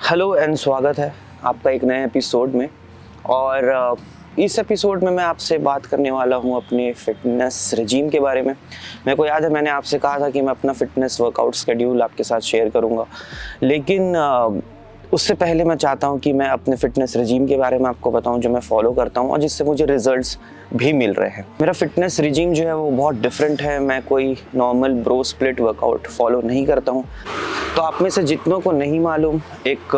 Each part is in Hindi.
हेलो एंड स्वागत है आपका एक नए एपिसोड में। और इस एपिसोड में मैं आपसे बात करने वाला हूं अपने फिटनेस रिजीम के बारे में। मेरे को याद है मैंने आपसे कहा था कि मैं अपना फिटनेस वर्कआउट शेड्यूल आपके साथ शेयर करूंगा, लेकिन उससे पहले मैं चाहता हूं कि मैं अपने फिटनेस रिजीम के बारे में आपको बताऊं जो मैं फॉलो करता हूं और जिससे मुझे रिजल्ट्स भी मिल रहे हैं। मेरा फिटनेस रिजीम जो है वो बहुत डिफरेंट है। मैं कोई normal bro split workout follow नहीं करता हूं। तो आप में से जितनों को नहीं मालूम, एक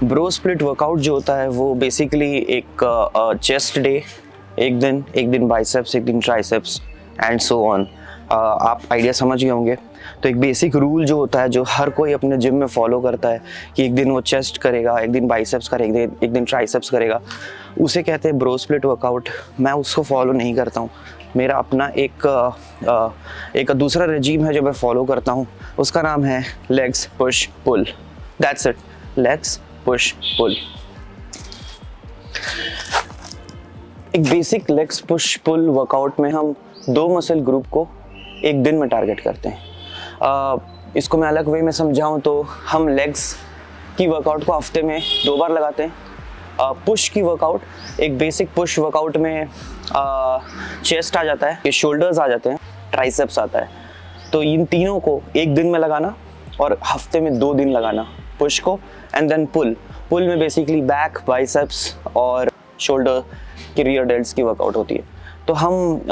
ब्रो स्प्लिट वर्कआउट जो होता है वो बेसिकली एक चेस्ट डे, एक दिन बाइसेप्स, एक दिन ट्राइसेप्स एंड सो ऑन। आप आइडिया समझ गए होंगे। तो एक बेसिक रूल जो होता है जो हर कोई अपने जिम में फॉलो करता है कि एक दिन वो चेस्ट करेगा, एक दिन बाइसेप्स करेगा, एक दिन ट्राइसेप्स करेगा, उसे कहते हैं ब्रो स्प्लिट वर्कआउट। मैं उसको फॉलो नहीं करता हूँ। मेरा अपना एक दूसरा रेजीम है जो मैं फॉलो करता हूँ, उसका नाम है legs push pull. That's it, legs push pull. एक basic legs push pull workout में हम 2 मसल ग्रुप को एक दिन में टारगेट करते हैं। इसको मैं अलग वे में समझाऊं तो हम लेग्स की वर्कआउट को हफ्ते में 2 बार लगाते हैं। पुश की वर्कआउट, एक बेसिक पुश वर्कआउट में चेस्ट आ जाता है, शोल्डर्स आ जाते हैं, ट्राइसेप्स आता है। तो इन तीनों को एक दिन में लगाना और हफ्ते में 2 दिन लगाना पुश को, एंड देन पुल में बेसिकली बैक, बाइसेप्स और शोल्डर की रियर डेल्ट्स की वर्कआउट होती है। तो हम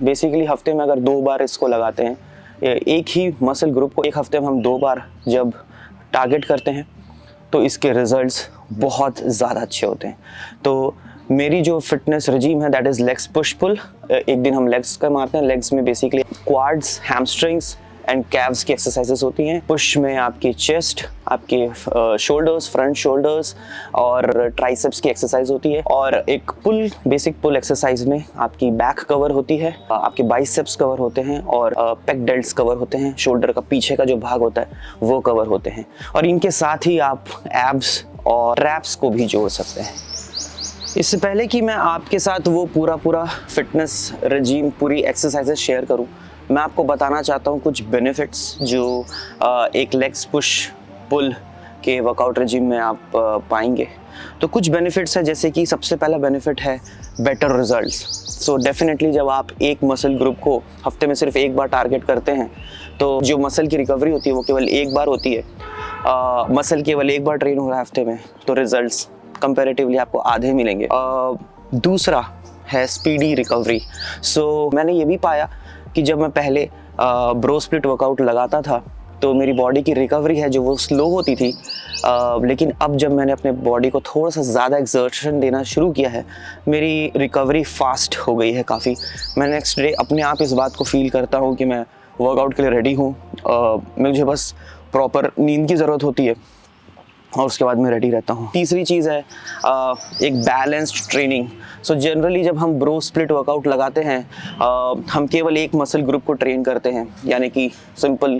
बेसिकली हफ्ते में अगर 2 बार इसको लगाते हैं, एक ही मसल ग्रुप को एक हफ्ते में हम 2 बार जब टारगेट करते हैं तो इसके रिजल्ट्स बहुत ज़्यादा अच्छे होते हैं। तो मेरी जो फिटनेस रजीम है that is legs push pull. एक दिन हम लेग्स का मारते हैं। लेग्स में basically quads, hamstrings and calves की एक्सरसाइजेस होती हैं। पुश में आपकी चेस्ट, आपके शोल्डर्स, फ्रंट शोल्डर्स और ट्राइसेप्स की एक्सरसाइज होती है। और एक पुल, बेसिक पुल एक्सरसाइज में आपकी बैक कवर होती है, आपके बाइसेप्स कवर होते हैं और पेक डेल्ट्स कवर होते हैं। शोल्डर का पीछे का जो भाग होता है वो कवर होते हैं। और इनके साथ ही आप एब्स और ट्रैप्स को भी जोड़ सकते हैं। इससे पहले कि मैं आपके साथ वो पूरा फिटनेस रजीम, पूरी एक्सरसाइजेस शेयर करूं, मैं आपको बताना चाहता हूं कुछ बेनिफिट्स जो एक लेग्स पुश पुल के वर्कआउट रजीम में आप पाएंगे। तो कुछ बेनिफिट्स है, जैसे कि सबसे पहला बेनिफिट है बेटर रिजल्ट्स। सो डेफिनेटली जब आप एक मसल ग्रुप को हफ्ते में सिर्फ एक बार टारगेट करते हैं तो जो मसल की रिकवरी होती है वो केवल एक बार होती है। मसल केवल एक बार ट्रेन हो रहा है हफ्ते में, तो रिजल्ट्स कंपैरेटिवली आपको आधे मिलेंगे। दूसरा है स्पीडी रिकवरी। सो मैंने ये भी पाया कि जब मैं पहले ब्रो स्प्लिट वर्कआउट लगाता था तो मेरी बॉडी की रिकवरी है जो वो स्लो होती थी, लेकिन अब जब मैंने अपने बॉडी को थोड़ा सा ज़्यादा एक्सर्शन देना शुरू किया है, मेरी रिकवरी फास्ट हो गई है काफ़ी। मैं नेक्स्ट डे अपने आप इस बात को फील करता हूँ कि मैं वर्कआउट के लिए रेडी हूँ। मुझे बस प्रॉपर नींद की ज़रूरत होती है और उसके बाद मैं रेडी रहता हूँ। तीसरी चीज़ है एक बैलेंस्ड ट्रेनिंग। सो जनरली जब हम ब्रो स्प्लिट वर्कआउट लगाते हैं हम केवल एक मसल ग्रुप को ट्रेन करते हैं, यानी कि सिंपल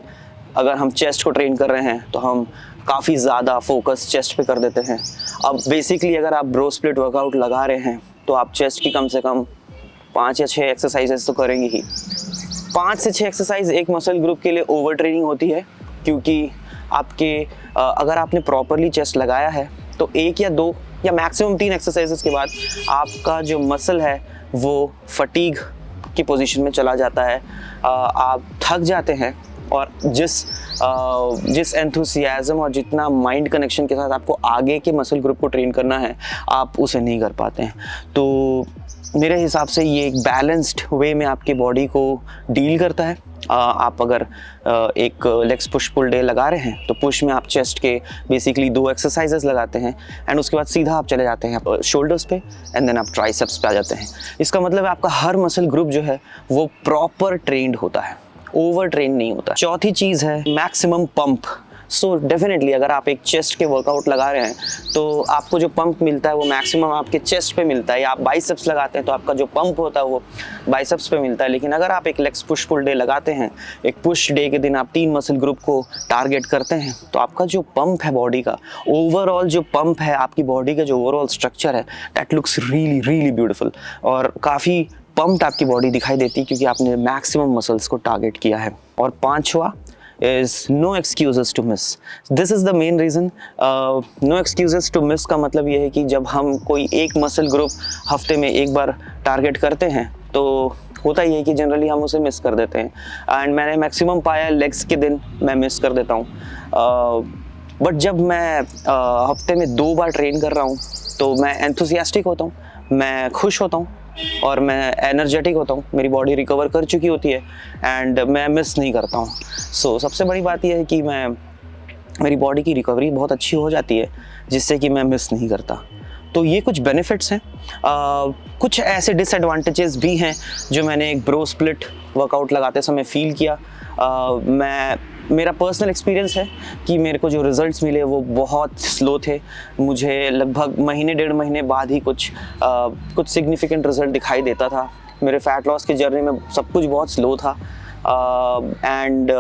अगर हम चेस्ट को ट्रेन कर रहे हैं तो हम काफ़ी ज़्यादा फोकस चेस्ट पे कर देते हैं। अब बेसिकली अगर आप ब्रो स्प्लिट वर्कआउट लगा रहे हैं तो आप चेस्ट की कम से कम 5 या 6 एक्सरसाइजेस तो करेंगे ही। 5 से 6 एक्सरसाइज एक मसल ग्रुप के लिए ओवर ट्रेनिंग होती है, क्योंकि आपके अगर आपने प्रॉपरली चेस्ट लगाया है तो 1 या 2 या मैक्सिमम 3 एक्सरसाइजेस के बाद आपका जो मसल है वो फटीग की पोजीशन में चला जाता है। आप थक जाते हैं और जिस एंथुसियाज्म और जितना माइंड कनेक्शन के साथ आपको आगे के मसल ग्रुप को ट्रेन करना है आप उसे नहीं कर पाते हैं। तो मेरे हिसाब से ये एक बैलेंस्ड वे में आपकी बॉडी को डील करता है। आप अगर एक लेग्स पुश पुल डे लगा रहे हैं तो पुश में आप चेस्ट के बेसिकली 2 एक्सरसाइजेस लगाते हैं एंड उसके बाद सीधा आप चले जाते हैं शोल्डर्स पे एंड देन आप ट्राइसेप्स पे आ जाते हैं। इसका मतलब है आपका हर मसल ग्रुप जो है वो प्रॉपर ट्रेंड होता है, ओवर ट्रेन नहीं होता। चौथी चीज़ है मैक्सिमम पंप। सो डेफिनेटली अगर आप एक चेस्ट के वर्कआउट लगा रहे हैं तो आपको जो पंप मिलता है वो मैक्सिमम आपके चेस्ट पे मिलता है, या आप बाइसेप्स लगाते हैं तो आपका जो पंप होता है वो बाइसेप्स पे मिलता है। लेकिन अगर आप एक लेग्स पुश पुल डे लगाते हैं, एक पुश डे के दिन आप 3 मसल ग्रुप को टारगेट करते हैं, तो आपका जो पंप है बॉडी का, ओवरऑल जो पंप है आपकी बॉडी का, जो ओवरऑल स्ट्रक्चर है, that looks really really beautiful और काफ़ी पंप्ड आपकी बॉडी दिखाई देती है, क्योंकि आपने मैक्सिमम मसल्स को टारगेट किया है। और 5वां is no excuses to miss. This is the main reason. No excuses to miss का मतलब ये है कि जब हम कोई एक मसल ग्रुप हफ्ते में एक बार टारगेट करते हैं तो होता ही है कि जनरली हम उसे मिस कर देते हैं एंड मैंने मैक्सिमम पाया लेग्स के दिन मैं मिस कर देता हूँ। बट जब मैं हफ्ते में 2 बार ट्रेन कर रहा हूँ तो मैं एंथुसियास्टिक होता हूँ, मैं खुश होता हूँ और मैं एनर्जेटिक होता हूँ, मेरी बॉडी रिकवर कर चुकी होती है एंड मैं मिस नहीं करता हूँ। सो सबसे बड़ी बात यह है कि मेरी बॉडी की रिकवरी बहुत अच्छी हो जाती है जिससे कि मैं मिस नहीं करता। तो ये कुछ बेनिफिट्स हैं। कुछ ऐसे डिसएडवांटेजेस भी हैं जो मैंने एक ब्रो स्प्लिट वर्कआउट लगाते समय फील किया। मेरा पर्सनल एक्सपीरियंस है कि मेरे को जो रिज़ल्ट्स मिले वो बहुत स्लो थे। मुझे लगभग महीने 1.5 महीने बाद ही कुछ सिग्निफिकेंट रिज़ल्ट दिखाई देता था। मेरे फ़ैट लॉस की जर्नी में सब कुछ बहुत स्लो था एंड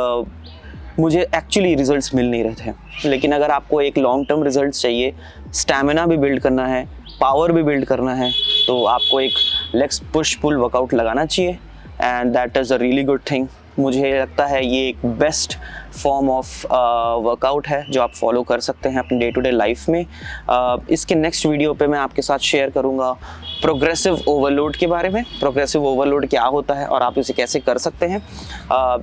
मुझे एक्चुअली रिज़ल्ट्स मिल नहीं रहे थे। लेकिन अगर आपको एक लॉन्ग टर्म रिज़ल्ट्स चाहिए, स्टैमिना भी बिल्ड करना है, पावर भी बिल्ड करना है, तो आपको एक लेग्स पुश पुल वर्कआउट लगाना चाहिए and that is a really good thing. मुझे लगता है ये एक बेस्ट फॉर्म ऑफ वर्कआउट है जो आप फॉलो कर सकते हैं अपने डे टू डे लाइफ में। इसके नेक्स्ट वीडियो पे मैं आपके साथ शेयर करूँगा प्रोग्रेसिव ओवरलोड के बारे में। प्रोग्रेसिव ओवरलोड क्या होता है और आप इसे कैसे कर सकते हैं।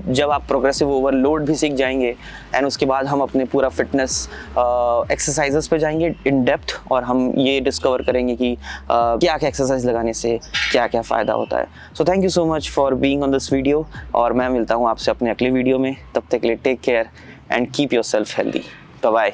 जब आप प्रोग्रेसिव ओवरलोड भी सीख जाएंगे एंड उसके बाद हम अपने पूरा फिटनेस एक्सरसाइजेस पे जाएंगे इन डेप्थ और हम ये डिस्कवर करेंगे कि क्या क्या एक्सरसाइज लगाने से क्या क्या फ़ायदा होता है। So thank you so much for being on this video और मैं मिलता हूँ आपसे अपने अगले वीडियो में। तब तक के लिए take care and keep yourself healthy. Bye bye.